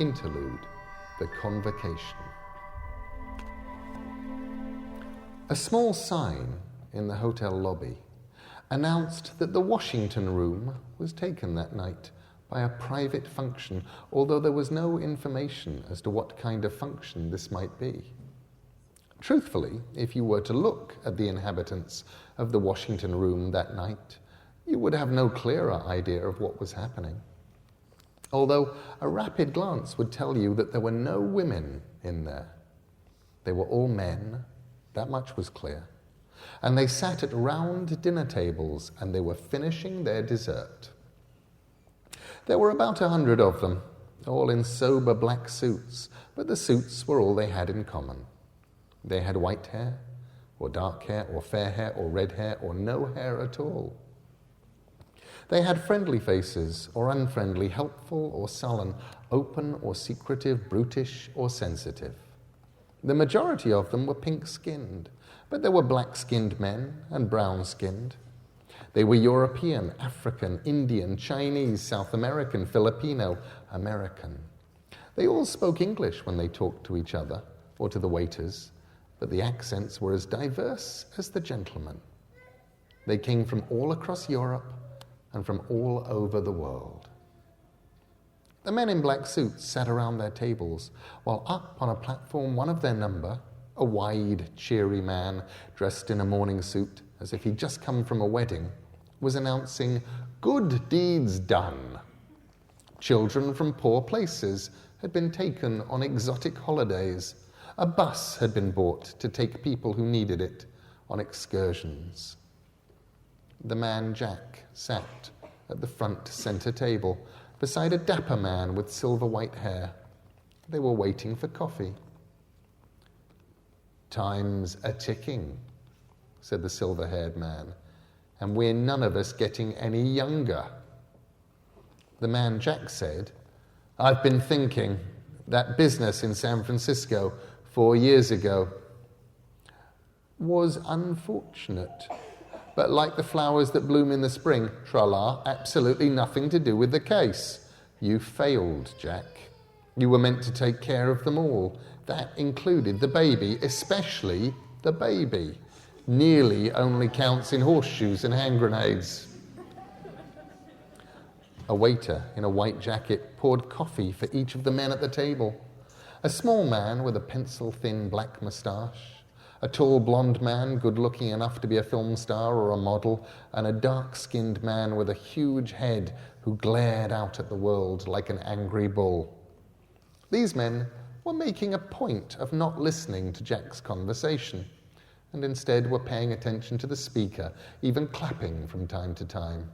Interlude, the Convocation. A small sign in the hotel lobby announced that the Washington room was taken that night by a private function, although there was no information as to what kind of function this might be. Truthfully, if you were to look at the inhabitants of the Washington room that night, you would have no clearer idea of what was happening. Although a rapid glance would tell you that there were no women in there. They were all men, that much was clear. And they sat at round dinner tables and they were finishing their dessert. There were about 100 of them, all in sober black suits, but the suits were all they had in common. They had white hair, or dark hair, or fair hair, or red hair, or no hair at all. They had friendly faces or unfriendly, helpful or sullen, open or secretive, brutish or sensitive. The majority of them were pink-skinned, but there were black-skinned men and brown-skinned. They were European, African, Indian, Chinese, South American, Filipino, American. They all spoke English when they talked to each other or to the waiters, but the accents were as diverse as the gentlemen. They came from all across Europe and from all over the world. The men in black suits sat around their tables, while up on a platform one of their number, a wide, cheery man dressed in a morning suit, as if he'd just come from a wedding, was announcing, "Good deeds done." Children from poor places had been taken on exotic holidays. A bus had been bought to take people who needed it on excursions. The man Jack sat at the front centre table beside a dapper man with silver white hair. They were waiting for coffee. "Time's a-ticking," said the silver-haired man, "and we're none of us getting any younger." The man Jack said, "I've been thinking, that business in San Francisco 4 years ago was unfortunate. But like the flowers that bloom in the spring, tra-la, absolutely nothing to do with the case. You failed, Jack. You were meant to take care of them all. That included the baby, especially the baby. Nearly only counts in horseshoes and hand grenades." A waiter in a white jacket poured coffee for each of the men at the table. A small man with a pencil-thin black moustache, a tall blonde man, good-looking enough to be a film star or a model, and a dark-skinned man with a huge head who glared out at the world like an angry bull. These men were making a point of not listening to Jack's conversation, and instead were paying attention to the speaker, even clapping from time to time.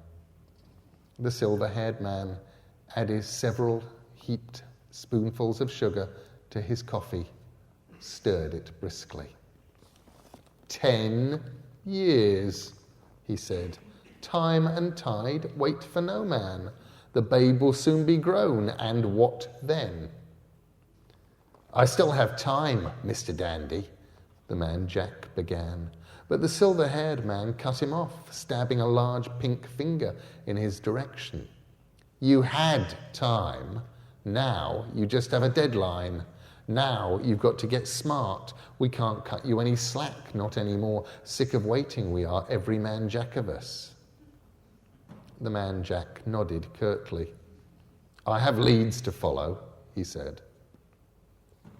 The silver-haired man added several heaped spoonfuls of sugar to his coffee, stirred it briskly. 10 years, he said. Time and tide wait for no man. The babe will soon be grown, and what then? "I still have time, Mr. Dandy," the man Jack began, but the silver-haired man cut him off, stabbing a large pink finger in his direction. "You had time. Now you just have a deadline. Now you've got to get smart. We can't cut you any slack, not anymore. Sick of waiting we are, every man Jack of us." The man Jack nodded curtly. "I have leads to follow," he said.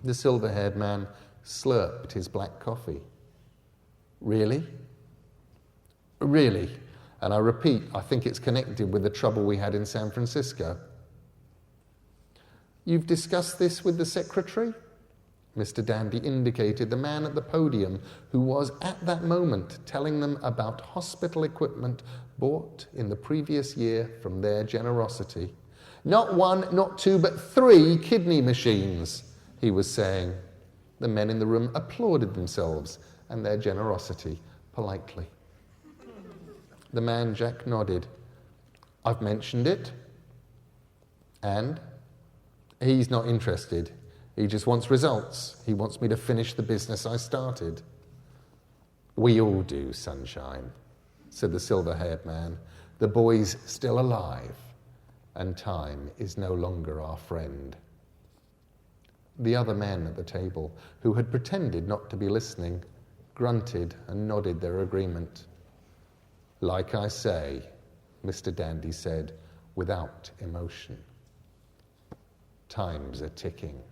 The silver-haired man slurped his black coffee. "Really?" "Really. And I repeat, I think it's connected with the trouble we had in San Francisco." "You've discussed this with the secretary?" Mr. Dandy indicated the man at the podium who was at that moment telling them about hospital equipment bought in the previous year from their generosity. "Not 1, not 2, but 3 kidney machines," he was saying. The men in the room applauded themselves and their generosity politely. The man Jack nodded. "I've mentioned it." "And?" "He's not interested. He just wants results. He wants me to finish the business I started." "We all do, sunshine," said the silver-haired man. "The boy's still alive, and time is no longer our friend." The other men at the table, who had pretended not to be listening, grunted and nodded their agreement. "Like I say," Mr. Dandy said, without emotion. "Times are ticking."